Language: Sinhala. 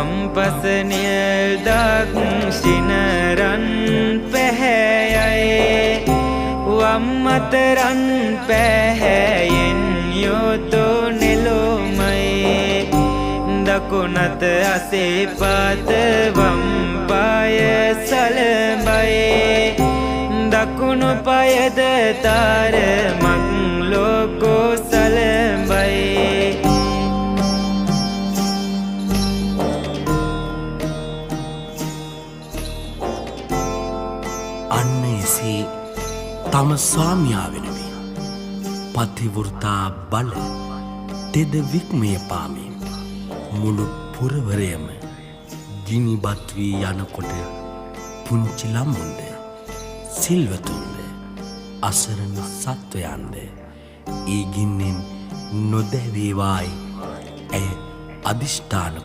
වම්පස නිල්දක් සිනරන් පැහැයයි වම් අතරන් පැහැයෙන් යොතෝ නෙලොමයි දකුණත අසේපාත වම් පාය සලඹයි දකුණු පයද තාරමක් ලෝකෝ සලඹයි අන්න එසේ තම ස්වාමියා වෙනුවෙන් පතිවෘතා බල තෙද වික්මය පාමින් මුළු පුරවරයම ගිනිබත් වී යනකොට පුංචි ළමුන්ද සිල්වතුන්ද අසරණ සත්වයන්ද ඒ ගින්නෙන් නොදැවේවායි ඇය අධිෂ්ඨාන